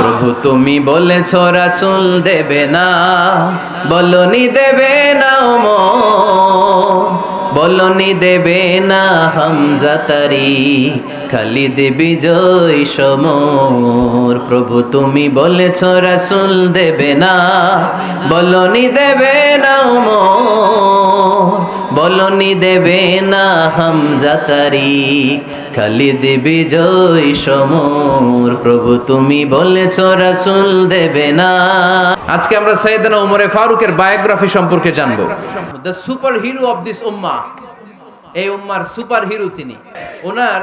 প্রভু তুমি বলেছ রাসূল দেবে না, বলনি দেবে না ওমর, বলনি দেবে না হামজা তারি, খালিদ বিজয় সমর। প্রভু তুমি বলেছ রাসূল দেবে না, বলনি দেবে না ওমর, বলনি দেবে না হামজা তারি, খালিদ বিজয় সমর। প্রভু তুমি বলেছ রাসূল দেবে না। আজকে আমরা সাইয়েদনা ওমরে ফারুকের বায়োগ্রাফি সম্পর্কে জানবো। The superhero of this উম্মাহ, এই উম্মার সুপার হিরো তিনি। ওনার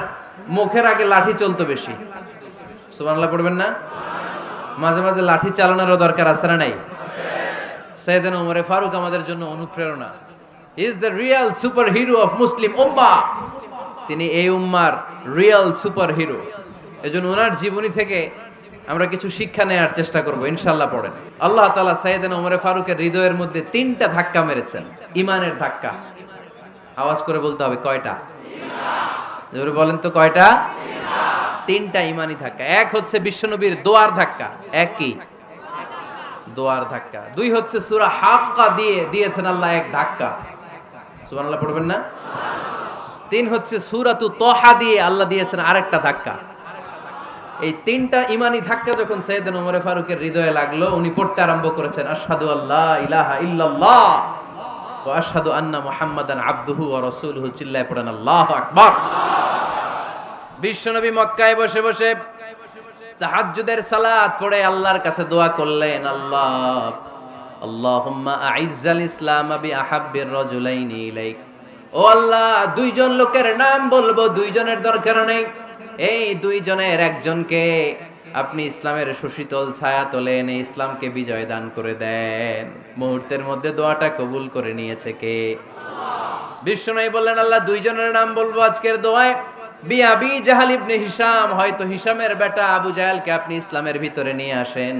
মুখের আগে লাঠি চলতো বেশি, সুবহানাল্লাহ পড়বেন না? মাঝে মাঝে লাঠি চালানোরও দরকার আছে না নাই? সাইয়েদনা ওমরে ফারুক আমাদের জন্য অনুপ্রেরণা। He is the real superhero of Muslim উম্মাহ। তিনি এই উম্মার রিয়েল সুপার হিরো। এজন্য ওনার জীবনী থেকে আমরা কিছু শিক্ষা নেওয়ার চেষ্টা করব ইনশাআল্লাহ। পড়েন, আল্লাহ তাআলা সাইয়েদনা ওমরে ফারুকের হৃদয়ের মধ্যে 3টা ধাক্কা মেরেছেন, ঈমানের ধাক্কা। আওয়াজ করে বলতে হবে কয়টা? জোরে বলেন তো কয়টা? 3টা ঈমানি ধাক্কা। এক হচ্ছে বিশ্বনবীর দোয়ার ধাক্কা। এক কি? দোয়ার ধাক্কা। 2 হচ্ছে সূরা হাক্কা দিয়ে দিয়েছেন আল্লাহ এক ধাক্কা, সুবহানাল্লাহ পড়বেন না? 3 হচ্ছে সূরাতু তাহা দিয়ে আল্লাহ দিয়েছেন আরেকটা ধাক্কা। এই 3টা ঈমানি ধাক্কা যখন সাইয়েদনা ওমরে ফারুকের হৃদয়ে লাগলো, উনি পড়তে আরম্ভ করেছেন আশহাদু আল্লা ইলাহা ইল্লাল্লাহ ওয়া আশহাদু আন্না মুহাম্মাদান আবদুহু ওয়া রাসূলুহু। চিল্লায়ে পড়েন আল্লাহু আকবার। বিশ্বনবী মক্কায় বসে বসে তাহাজ্জুদের সালাত পড়ে আল্লাহর কাছে দোয়া করলেন, আল্লাহুম্মা আইজ্জাল ইসলাম বিআহাব্বির রাজুলাইনি ইলাইক। ও আল্লাহ, 2 জন লোকের নাম বলবো, 2 জনের দরকার নেই। এই 2 জনের একজনকে আপনি ইসলামের সুশীতল ছায়া তলে এনে ইসলামকে বিজয় দান করে দেন। মুহূর্তের মধ্যে দোয়াটা কবুল করে নিয়েছে কে? বিশ্বনবী বললেন, আল্লাহ 2 জনের নাম বলবো আজকের দোয়ায়। আবি জাহাল ইবনে হিশাম, হয়তো হিশামের বেটা আবু জাহেলকে আপনি ইসলামের ভিতরে নিয়ে আসেন,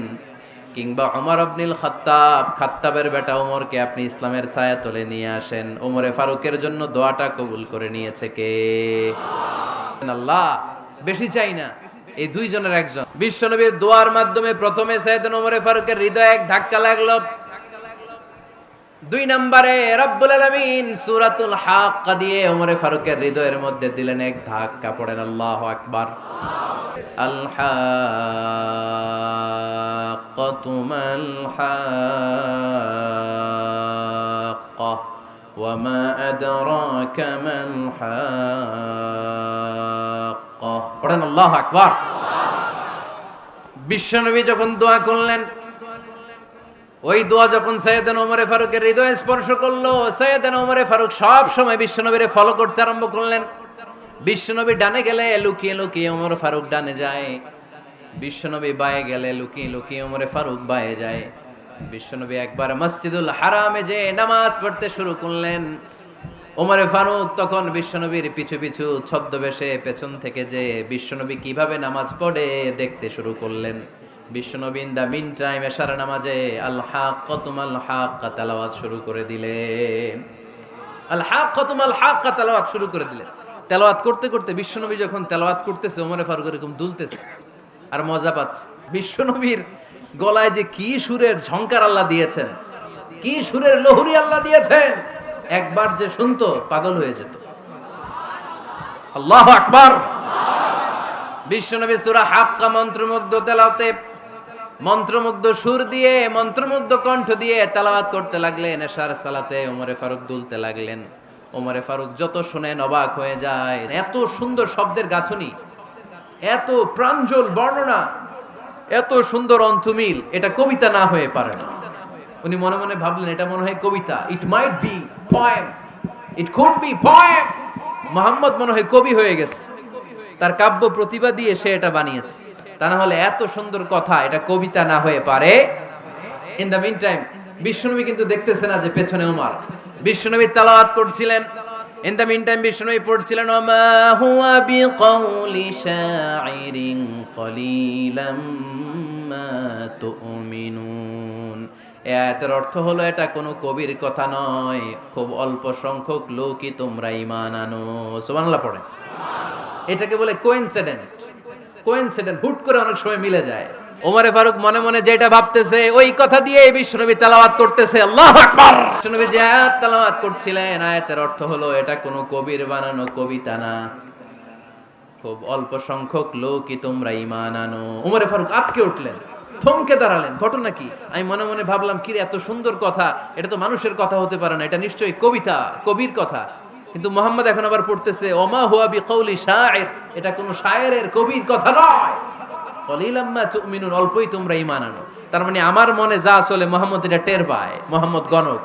কিংবা ওমর ইবনুল খাত্তাব, খাত্তাবের বেটা ওমরকে আপনি ইসলামের ছায়া তলে নিয়ে আসেন। ওমরে ফারুকের জন্য দোয়াটা কবুল করে নিয়েছে কে? আল্লাহ, বেশি চাই না, এই 2 জনের একজন। বিশ্বনবীর দোয়ার মাধ্যমে প্রথমে সাইয়েদনা ওমরে ফারুকের হৃদয়ে এক ধাক্কা লাগলো। 2 নম্বরে রব্বুল আলামিন সূরাতুল হাক্কা দিয়ে ওমরে ফারুকের হৃদয়ের মধ্যে দিলেন এক ধাক্কা। পড়েন আল্লাহু আকবার। আল হাক্কাতু মাল হাক্কা ওয়া মা আদরাকা মাল হাক্কা। পড়েন আল্লাহু আকবার। বিশ্বনবী যখন দোয়া করলেন, ওই দোয়া যখন সাইয়েদনা ওমরে ফারুকের হৃদয়ে স্পর্শ করলো, সাইয়েদনা ওমরে ফারুক সব সময় বিশ্বনবীরে ফলো করতে আরম্ভ করলেন। বিশ্বনবী ডানে গেলে লুকিয়ে লুকিয়ে ওমর ফারুক ডানে যায়, বিশ্বনবী বায়ে গেলে লুকিয়ে লুকিয়ে ওমরে ফারুক বায়ে যায়। বিশ্বনবী একবার মসজিদুল হারামে যে নামাজ পড়তে শুরু করলেন, ওমরে ফারুক তখন বিশ্বনবীর পিছু পিছু ছদ্মবেশে পেছন থেকে যে বিশ্বনবী কিভাবে নামাজ পড়ে দেখতে শুরু করলেন। বিশ্বনবী ইন দা মিন টাইম এশার নামাজে আল হাক্কাতু মাল হাক্কা তেলাওয়াত শুরু করে দিলেন। আল হাক্কাতু মাল হাক্কা তেলাওয়াত শুরু করে দিলেন। তেলাওয়াত করতে করতে বিশ্বনবী যখন তেলাওয়াত করতেছে, ওমরে ফারুক এরকম দুলতেছে আর মজা পাচ্ছে। বিশ্বনবীর গলায় যে কি সুরের ঝংকার আল্লাহ দিয়েছেন, কি সুরের লহরী আল্লাহ দিয়েছেন, একবার যে শুনতো পাগল হয়ে যেত। আল্লাহু আকবার। বিশ্বনবী সূরা হাক্কা মন্ত্রমুগ্ধ তেলাওয়াতে, মন্ত্রমুগ্ধ সুর দিয়ে, মন্ত্রমুগ্ধ কণ্ঠ দিয়ে তেলাওয়াত করতে লাগলেন। এশার সালাতে ওমরে ফারুক দুলতে লাগলেন। ওমরে ফারুক যত শুনেন অবাক হয়ে যায়। এত সুন্দর শব্দের গাঁথনি, এত প্রাঞ্জল বর্ণনা, এত সুন্দর অন্তমিল, এটা কবিতা না হয়ে পারে না। উনি মনে মনে ভাবলেন, এটা মনে হয় কবিতা। It might be poem, it could be poem. Muhammad মনে হয় কবি হয়ে গেছে, তার কাব্য প্রতিভা দিয়ে সে এটা বানিয়েছে। তা না হলে এত সুন্দর কথা, এটা কবিতা না হয়ে পারে। ইন দ্য মিন টাইম বিশ্বনবী কিন্তু দেখতেছে না যে পেছনে ওমর। বিশ্বনবী তেলাওয়াত করছিলেন, ইন দ্য মিন টাইম বিশ্বনবী পড়ছিলেন, ওমা হুয়া বিকাউলি শাইরিন কলিলাম মা তুমিনুন। এই আয়াতের অর্থ হলো, এটা কোনো কবির কথা নয়, খুব অল্প সংখ্যক লোকই তোমরা ঈমান আনো। সুবহানাল্লাহ পড়ে। এটাকে বলে কোইনসিডেন্ট। কোইনসিডেন্ট, হুট করে অনেক সময় মিলে যায়। ওমরে ফারুক মনে মনে যেটা ভাবতেছে ওই কথা দিয়ে বিশ্বনবী তেলাওয়াত করতেছে, আল্লাহু আকবার। বিশ্বনবী যে আয়াত তেলাওয়াত করছিলেন, আয়াতের অর্থ হলো এটা কোনো কবির বানানো কবিতা না, খুব অল্প সংখ্যক লোকই তোমরা ঈমান আনো। ওমরে ফারুক আটকে উঠলেন, থমকে দাঁড়ালেন। ঘটনা কি? আমি মনে মনে ভাবলাম, কিরে এত সুন্দর কথা, এটা তো মানুষের কথা হতে পারে না, এটা নিশ্চয়ই কবিতা, কবির কথা। কিন্তু মুহাম্মদ এখন আবার পড়তেছে ওমা হুয়া বিকাউলি শায়ের, এটা কোনো শায়েরের, কবির কথা নয়। কলিলাম মা তুমিনুন, অল্পই তোমরা ঈমান আনো। তার মানে আমার মনে যা চলে মুহাম্মদ এটা টের পায়। মুহাম্মদ গণক,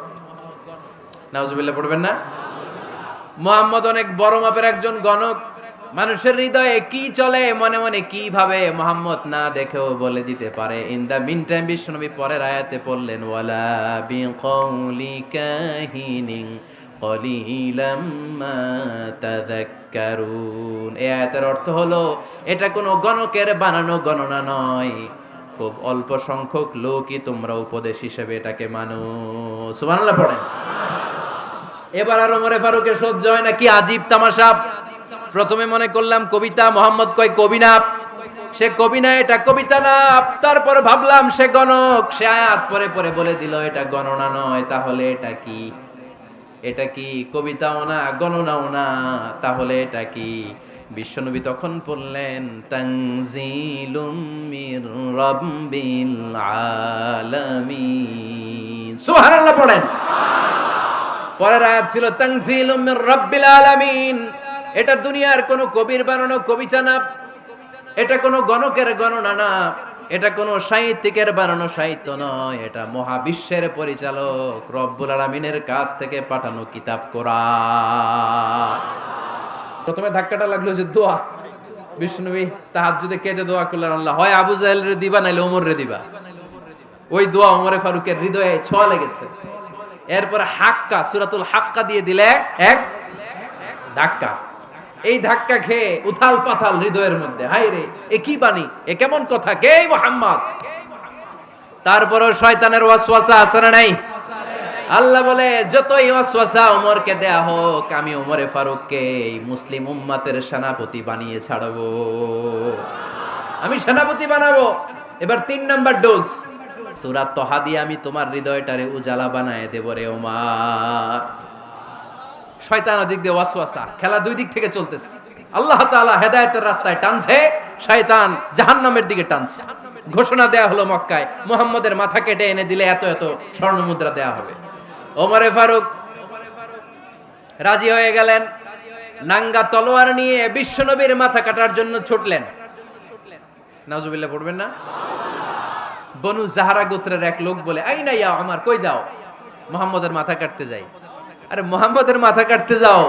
নাউজুবিল্লাহ পড়বেন না? মুহাম্মদ অনেক বড় মাপের একজন গণক। মানুষের হৃদয়ে কি চলে, মনে মনে কি ভাবে, মুহাম্মদ না দেখেও বলে দিতে পারে। ইন দা মিন টাইম বিশ্বনবী পরের আয়াতে পড়লেন ওয়ালা বিকাউলি কাহিনিন কলিলাম মা তাযাক্কারুন। এই আয়াতের অর্থ হলো এটা কোনো গণকের বানানো গণনা নয়, খুব অল্প সংখ্যক লোকই তোমরা উপদেশ হিসেবে এটাকে মানো। সুবহানাল্লাহ পড়েন। এবার আর ওমরে ফারুকের সহ্য হয় না, কি আজীব তামাশা। প্রথমে মনে করলাম কবিতা, মোহাম্মদ কয় কবি না, সে কবি না, এটা কবিতা না। তারপর ভাবলাম সে গণক, সে আয়াত পরে পরে বলে দিল এটা গণনা নয়, তাহলে এটা কি? এটা কি কবিতাও না, গণনাও না, তাহলে এটা কি? বিশ্বনবী তখন পড়লেন তানজিলুম মির রাব্বিল আলামিন। সুবহানাল্লাহ পড়েন। পরের আয়াত ছিল তানজিলুম মির রাব্বিল আলামিন। এটা দুনিয়ার কোনো কবির বানানো কবিতা না, এটা কোনো গণকের গণনা না, এটা কোনো সাহিত্যিকের বানানো সাহিত্য নয়, এটা মহাবিশ্বের পরিচালক রব্বুল আলামিনের কাছ থেকে পাঠানো কিতাব কোরআন। প্রথমে ধাক্কাটা লাগলো যে দোয়া। বিষ্ণুনবী তাহাজ্জুদে কেঁদে দোয়া করলেন, আল্লাহ হয় আবু জাহেল রে দিবা নাইলে ওমর রে দিবা। ওই দোয়া ওমরে ফারুকের হৃদয়ে ছোঁয়া লেগেছে। এরপর হাক্কা, সূরাতুল হাক্কা দিয়ে দিলে এক ধাক্কা। এই ধাক্কা খেয়ে উথাল পাথাল হৃদয়ের মধ্যে, হায় রে এ কি বাণী, এ কেমন কথা, কে মুহাম্মদ? তারপরও শয়তানের ওয়াসওয়াসা আছে না নাই? আল্লাহ বলে যতই ওয়াসওয়াসা ওমরকে দেয়া হোক, আমি ওমরে ফারুককে এই মুসলিম উম্মতের সেনাপতি বানিয়ে ছাড়বো, আমি সেনাপতি বানাবো। এবার 3 নাম্বার ডোজ, সূরা তহা দিয়ে আমি তোমার হৃদয়টারে উজালা বানায় দেব রে ওমর। শয়তান দিক দিয়ে ওয়াসওয়াসা, খেলা দুই দিক থেকে চলতেছে। আল্লাহ তাআলা হেদায়েতের রাস্তায় টানছে, শয়তান জাহান্নামের দিকে টানছে। ঘোষণা দেয়া হলো মক্কায়, মুহাম্মদের মাথা কেটে এনে দিলে এত এত স্বর্ণ মুদ্রা দেয়া হবে। ওমরে ফারুক রাজি হয়ে গেলেন, নাঙ্গা তলোয়ার নিয়ে বিশ্বনবীর মাথা কাটার জন্য ছুটলেন। নাউজুবিল্লাহ পড়বেন না? বনু জাহরা গোত্রের এক লোক বলে, আইনা ইয়া ওমর, কই যাও? মুহাম্মদের মাথা কাটতে যাই। আরে মুহাম্মদের মাথা কাটতে যাও?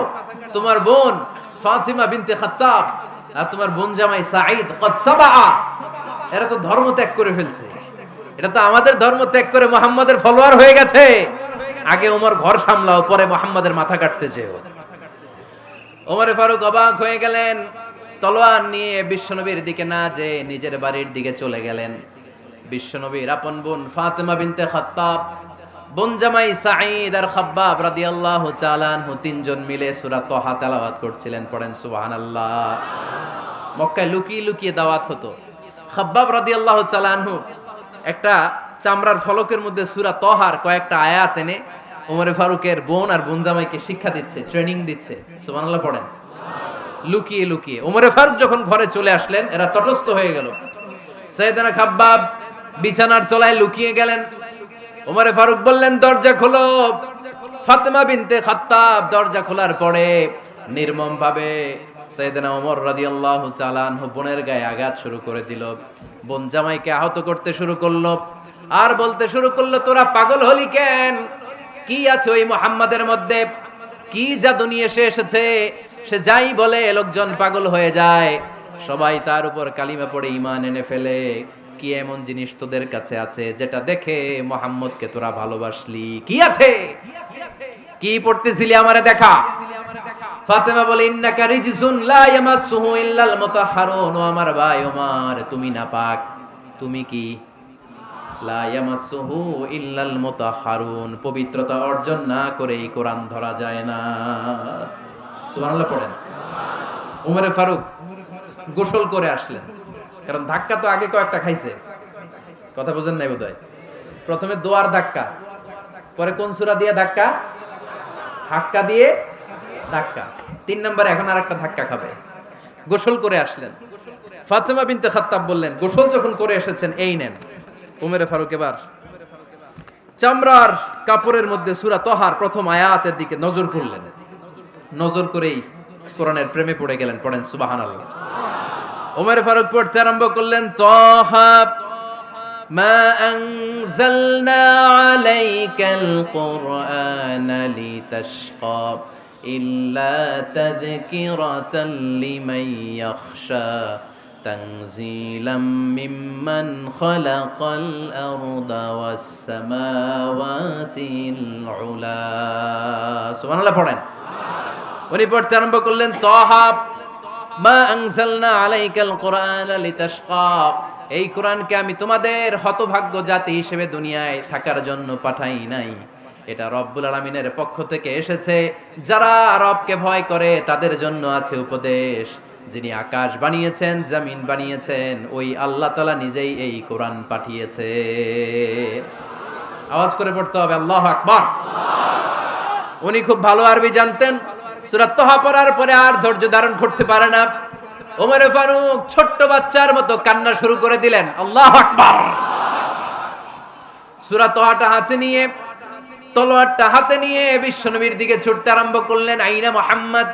তোমার বোন ফাতিমা বিনতে খাত্তাব আর তোমার বোন জামাই সাঈদ কদ সাবা, এরা তো ধর্ম ত্যাগ করে ফেলছে, এটা তো আমাদের ধর্ম ত্যাগ করে মুহাম্মদের ফলোয়ার হয়ে গেছে। আগে ওমর ঘর সামলাও, পরে মুহাম্মদের মাথা কাটতে যেও। ওমরে ফারুক অবাক হয়ে গেলেন, তলোয়ার নিয়ে বিশ্বনবীর দিকে না যেয়ে নিজের বাড়ির দিকে চলে গেলেন। বিশ্বনবীর আপন বোন ফাতিমা বিনতে খাত্তাব, বোন জামাই সাঈদ আর খাব্বাব রাদিয়াল্লাহু তাআলা আনহু, তিনজন মিলে সূরা তহা তেলাওয়াত করছিলেন। পড়েন সুবহানাল্লাহ। মক্কায় লুকিয়ে লুকিয়ে দাওয়াত হতো। খাব্বাব রাদিয়াল্লাহু তাআলা আনহু একটা চামড়ার ফলকের মধ্যে সূরা তহার কয়েকটা আয়াত এনে ওমরে ফারুকের বোন আর বোন জামাইকে শিক্ষা দিচ্ছে, ট্রেনিং দিচ্ছে। সুবহানাল্লাহ পড়েন। লুকিয়ে লুকিয়ে ওমরে ফারুক যখন ঘরে চলে আসলেন, এরা তটস্থ হয়ে গেল। সাইয়েদনা খাব্বাব বিছানার তলায় লুকিয়ে গেলেন। ওমরে ফারুক বললেন, দরজা খোলো। ফাতেমা বিনতে খাত্তাব দরজা খোলার পরে নির্মম ভাবে সাইয়েদনা ওমর রাদিয়াল্লাহু তাআলা আনহু বোনের গায়ে আঘাত শুরু করে দিল। বোন জামাইকে আহত করতে শুরু করলো আর বলতে শুরু করলো, তোরা পাগল হলি কেন? কি আছে ওই মুহাম্মাদের মধ্যে? কি জাদু নিয়ে সে এসেছে? সে যাই বলে লোকজন পাগল হয়ে যায়, সবাই তার উপর কালিমা পড়ে ঈমান এনে ফেলে। কি এমন জিনিস তোদের কাছে আছে যেটা দেখে মুহাম্মদকে তোরা ভালোবাসলি? কি আছে? কি পড়তেছিলি আমারে দেখা। ফাতেমা বলে, ইন্নাকা রিজসুন লা ইয়ামাসসুহু ইল্লাল মুতাহহারুন। ও আমার ভাই ওমর, তুমি নাপাক। তুমি কি? লা ইয়ামাসসুহু ইল্লাল মুতাহহারুন, পবিত্রতা অর্জন না করে এই কোরআন ধরা যায় না। সুবহানাল্লাহ পড়েন। ওমরে ফারুক গোসল করে আসলেন, কারণ ধাক্কা তো আগে কয়েকটা খাইছে। কথা বোঝেন নাই বোধহয়। প্রথমে দোয়ার ধাক্কা, পরে কোন সূরা দিয়ে ধাক্কা? হাক্কা দিয়ে ধাক্কা। 3 নম্বরে এখন আরেকটা ধাক্কা খাবে। গোসল করে আসলেন, ফাতেমা বিনতে খাত্তাব বললেন, গোসল যখন করে এসেছেন এই নেন। উমরে ফারুক এবার চামড়ার কাপড়ের মধ্যে সূরা তহার প্রথম আয়াতের দিকে নজর করলেন। নজর করেই কোরআনের প্রেমে পড়ে গেলেন। পড়েন সুবহানাল্লাহ। উমরে ফারুক পড়তে আরম্ভ করলেন, তহা মা আনজালনা আলাইকাল কুরআনা লিতাশকা ইল্লা তাযকিরাতাল লিমান ইয়াখশা তানজিলাম মিম্মান খালাকাল আরদা ওয়াস সামাওয়াতিল উলা। সুবহানাল্লাহ পড়েন। উনি পড়তে আরম্ভ করলেন, তহা মা আনজালনা আলাইকাল কুরআনা লিতাশকা, এই কোরআনকে আমি তোমাদের হতভাগ্য জাতি হিসেবে দুনিয়ায় থাকার জন্য পাঠাই নাই। এটা রব্বুল আলামিনের পক্ষ থেকে এসেছে। যারা রবকে ভয় করে তাদের জন্য আছে উপদেশ। যিনি আকাশ বানিয়েছেন, জমিন বানিয়েছেন, ওই আল্লাহ তাআলা নিজেই এই কোরআন পাঠিয়েছে। আওয়াজ করে পড়তে হবে আল্লাহু আকবার। উনি খুব ভালো আরবি জানতেন। সূরা তহা পড়ার পরে আর ধৈর্য ধারণ করতে পারে না। ওমরে ফারুক ছোট্ট বাচ্চার মতো কান্না শুরু করে দিলেন। আল্লাহু আকবার। সূরা তহাটা হাতে নিয়ে, তলোয়ারটা হাতে নিয়ে বিশ্বনবীর দিকে ছুটতে আরম্ভ করলেন। আইনা মুহাম্মদ,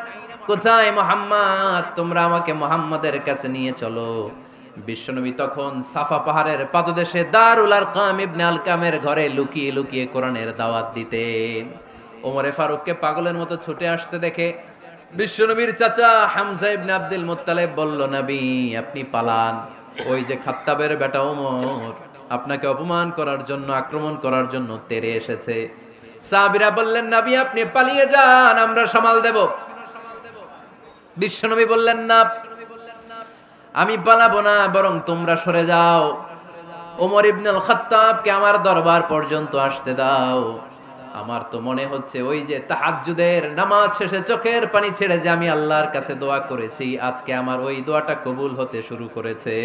কোথায় মুহাম্মদ? তোমরা আমাকে মুহাম্মাদের কাছে নিয়ে চলো। বিশ্বনবী তখন সাফা পাহাড়ের পাদদেশে দারুল আরকাম ইবনে আলকামের ঘরে লুকিয়ে লুকিয়ে কোরআনের দাওয়াত দিতেন। ওমরে ফারুককে পাগলের মতো ছুটে আসতে দেখে বিশ্বনবীর চাচা হামজা ইবনে আব্দুল মুত্তালিব বলল, নবী আপনি পালান। ওই যে খাত্তাবের বেটা ওমর আপনাকে অপমান করার জন্য, আক্রমণ করার জন্য তেরে এসেছে। সাহাবীরা বললেন, নবী আপনি পালিয়ে যান, আমরা সামাল দেব। বিশ্বনবী বললেন, না আমি পালাবো না, বরং তোমরা সরে যাও। ওমর ইবনুল খাত্তাবকে আমার দরবার পর্যন্ত আসতে দাও। আমার তো মনে হচ্ছে ওই যে তাহাজ্জুদের নামাজ শেষে চোখের পানি ছেড়ে যে আমি আল্লাহর কাছে দোয়া করেছি, আজকে আমার ওই দোয়াটা কবুল হতে শুরু করেছে।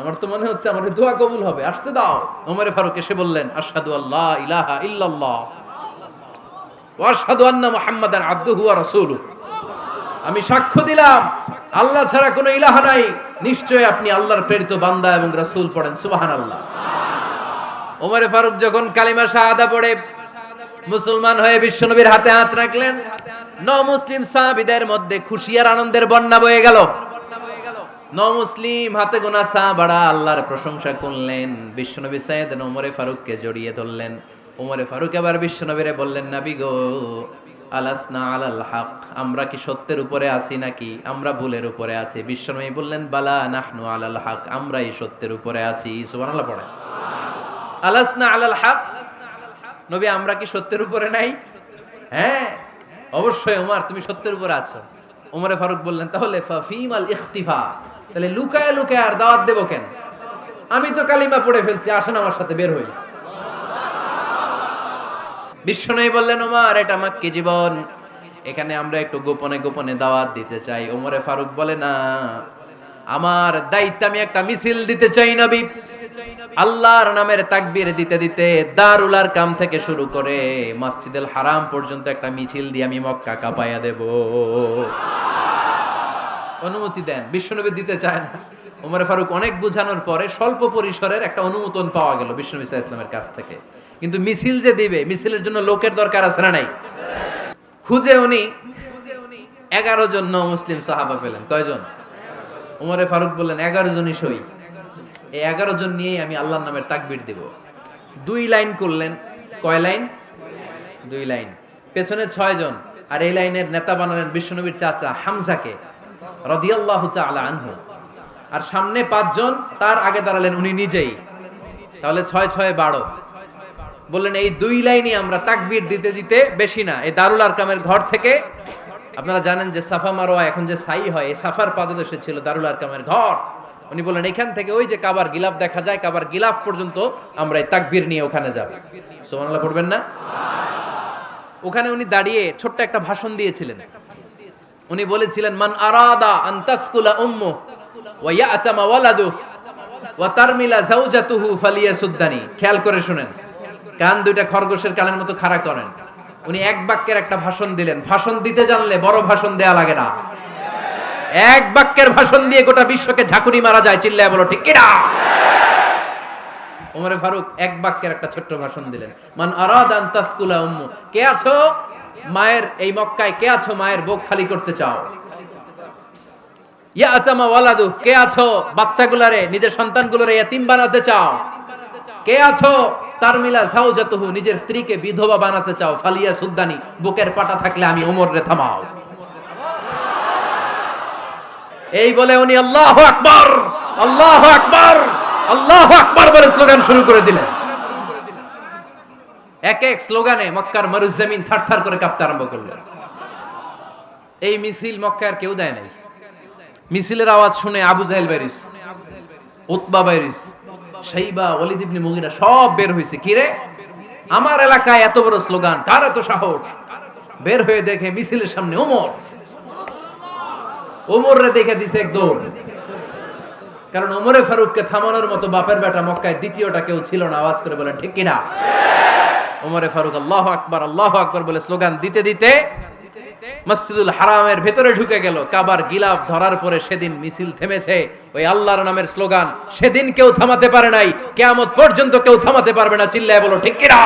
আমার তো মনে হচ্ছে আমার দোয়া কবুল হবে, আসতে দাও। ওমর ফারুক এসে বললেন, আশহাদু আল্লা ইলাহা ইল্লাল্লাহ ওয়া আশহাদু আন্না মুহাম্মাদান আবদুহু ওয়া রাসূলুহু, আমি সাক্ষ্য দিলাম আল্লাহ ছাড়া কোনো ইলাহ নাই, নিশ্চয়ই আপনি আল্লাহর প্রেরিত বান্দা এবং রাসূল। পড়েন সুবহানাল্লাহ। ওমর ফারুক যখন কালিমা শাহাদা পড়ে মুসলমান হয়ে বিশ্বনবীর হাতে হাত রাখলেন, মুসলিম সাহাবীদের মধ্যে খুশি আর আনন্দের বন্যা বয়ে গেল। মুসলিম হাতে গোনা সাহাবারা আল্লাহর প্রশংসা করলেন। বিশ্বনবী সাইয়েদনা ওমর ফারুককে জড়িয়ে ধরলেন। ওমর ফারুক এবার বিশ্বনবীরে বললেন, নবী গো, আলাসনা আলাল হক, আমরা কি সত্যের উপরে আছি নাকি আমরা ভুলের উপরে আছি? বিশ্বনবী বললেন, বালা নাহনু আলাল হক, আমরাই সত্যের উপরে আছি। সুবহানাল্লাহ পড়ে। আলাসনা আলাল হক, নবী আমরা কি সত্যের উপরে নাই? হ্যাঁ অবশ্যই ওমর, তুমি সত্যের উপরে আছো। ওমরে ফারুক বললেন, তাহলে ফাফিমাল ইখতিফা, তাহলে লুকায় লুকায় আর দাওয়াত দেব কেন? আমি তো কালিমা পড়ে ফেলছি, আসেন আমার সাথে বের হই। বিশ্বনবী বললেন, ওমর এটা মাক্কি জীবন, এখানে আমরা একটু গোপনে গোপনে দাওয়াত দিতে চাই। ওমরে ফারুক বলে, না, আমার দায়িত্ব, আমি একটা মিছিল দিতে চাই নবী। আল্লাহর নামের তাকবীর দিতে দিতে দারুল আরকাম থেকে শুরু করে মসজিদুল হারাম পর্যন্ত একটা মিছিল দিয়ে আমি মক্কা কাঁপাইয়া দেব। অনুমতি দেন। বিশ্বনবী দিতে চায় না। ওমর ফারুক অনেক বুঝানোর পরে স্বল্প পরিসরের একটা অনুমোদন পাওয়া গেল বিশ্বনবী সাল্লাল্লাহু আলাইহি ওয়াসাল্লামের কাছ থেকে। কিন্তু মিছিল যে দিবে, মিছিলের জন্য লোকের দরকার আছে না নাই? খুঁজে উনি 11 জন মুসলিম সাহাবা পেলেন। কয়জন? ওমরে ফারুক বললেন, 11 জনই সই। এই 11 জন নিয়েই আমি আল্লাহর নামের তাকবীর দেব। 2 লাইন করলেন। কয় লাইন? 2 লাইন। পেছনে 6 জন, আর এই লাইনের নেতা বানালেন বিশ্বনবীর চাচা হামজাকে রাদিয়াল্লাহু তাআলা আনহু। আর সামনে 5 জন, তার আগে দাঁড়ালেন উনি নিজেই। তাহলে 6 6 12। বললেন এই 2 লাইনই আমরা তাকবীর দিতে দিতে, বেশি না, এই দারুল আরকামের ঘর থেকে, আপনারা জানেন যে সাফা মারওয়া এখন যে সাই হয়, এই সাফার পাদদেশে ছিল দারুল আরকামের ঘর। উনি বললেন এখান থেকে ওই যে কাবার গিলাফ দেখা যায়, কাবার গিলাফ পর্যন্ত আমরা এই তাকবীর নিয়ে ওখানে যাব। সুবহানাল্লাহ পড়বেন না? ওখানে উনি দাঁড়িয়ে ছোট্ট একটা ভাষণ দিয়েছিলেন। উনি বলেছিলেন, মান আরাদা আন তাসকুলা উম্মু ওয়া ইয়াতামা ওয়ালাদু ওয়া তারমিলা যাওজাতুহু ফালিয়াসুদ্দানি। খেয়াল করে শুনেন, কান দুইটা খরগোশের কানের মতো খাড়া করেন। উনি এক বাক্যের একটা ভাষণ দিলেন। ভাষণ দিতে জানলে বড় ভাষণ দেয়া লাগে না। এক বাক্যের ভাষণ দিয়ে গোটা বিশ্বকে ঝাঁকুনি মারা যায়। চিল্লায় বলো ঠিক কিনা? ওমরে ফারুক এক বাক্যের একটা ছোট্ট ভাষণ দিলেন। মান আরাদা আন তাসকুলা উম্মু, কে আছো মায়ের এই মক্কায়, কে আছো মায়ের বুক খালি করতে চাও? ইয়া আচামা ওয়ালাদু, কে আছো বাচ্চাগুলারে, নিজের সন্তানগুলোরে ইয়াতিম বানাতে চাও? কে আছো তারমিলা যাওজাতুহু, নিজের স্ত্রীকে বিধবা বানাতে চাও? ফালিয়া সুদ্দানি, বুকের পাটা থাকলে আমি ওমর রে থামাও। এই বলে উনি আল্লাহু আকবার, আল্লাহু আকবার, আল্লাহু আকবার বলে স্লোগান শুরু করে দিলেন। এক এক স্লোগানে মক্কার মরুজমিন থারথার করে কাঁপতে আরম্ভ করলেন। এই মিছিল মক্কার কেউ দেয় নাই। মিছিলের আওয়াজ শুনে আবু জাহেল বাইরিস, উতবা বাইরিস, শাইবা, ওয়ালিদ ইবনে মুগিরা সব বের হইছে। কি রে, আমার এলাকায় এত বড় স্লোগান, কার এত সাহস? বের হয়ে দেখে মিছিলের সামনে ওমর। ওমর রে দেখে দিছে এক দৌড়। কারণ ওমরে ফারুককে থামানোর মতো বাপের বেটা মক্কায় দ্বিতীয়টা কেউ ছিল না। আওয়াজ করে বলেন ঠিক কিনা? ওমরে ফারুক আল্লাহু আকবার, আল্লাহু আকবার বলে স্লোগান দিতে দিতে মসজিদুল হারামের ভেতরে ঢুকে গেল। কাবার গিলাফ ধরার পরে সেদিন মিছিল থেমেছে ওই আল্লাহর নামের স্লোগান। সেদিন কেউ থামাতে পারে নাই, কিয়ামত পর্যন্ত কেউ থামাতে পারবে না। চিল্লায় বলো ঠিক কিনা?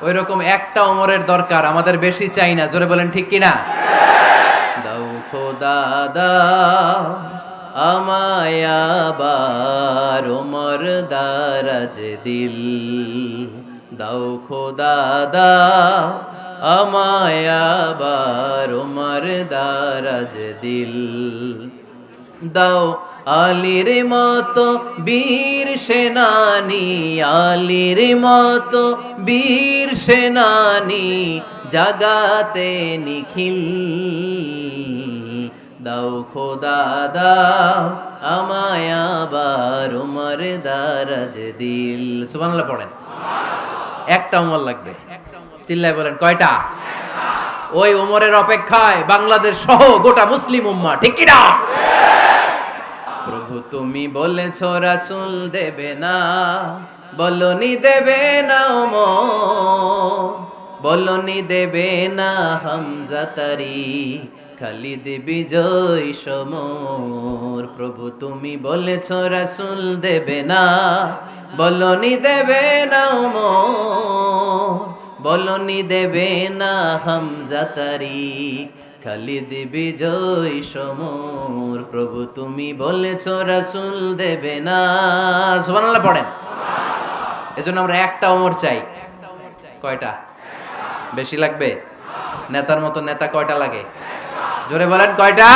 ওই রকম একটা ওমরের দরকার, আমাদের বেশি চাই না। জোরে বলেন ঠিক কিনা? দাও খোদা দাও আমায় আবার ওমর দারাজ দিল, দাও খোদা দাও আমায় আবার ওমর দারাজ দিল, দাও আলীর মতো বীর সেনানি, আলীর মতো বীর সেনানি জাগাতে নিখিল, দাও খোদা দাও আমায় আবার ওমর দারাজ দিল। সুবহানাল্লাহ পড়েন। একটা ওমর লাগবে। চিল্লায় বলেন কয়টা? ওই ওমরের অপেক্ষায় বাংলাদেশ সহ গোটা মুসলিম উম্মাহ। ঠিক কি না? প্রভু তুমি বলেছো রাসূল দেবে না, বলনি দেবে না ওমর, বলনি দেবে না হামজা তারি, খালিদ বিজয় সমর। প্রভু তুমি বলেছো রাসূল দেবে না, বলনি দেবে না ওমর, বলনি দেবে না হামজা তারি, খালিদ বিজয় সমর। প্রভু তুমি বলেছো রাসূল দেবে না। সুবহানাল্লাহ পড়েন। এজন্য আমরা একটা ওমর চাই। কয়টা? বেশি লাগবে? নেতার মতো নেতা কয়টা লাগে? জোরে বলেন কয়টা?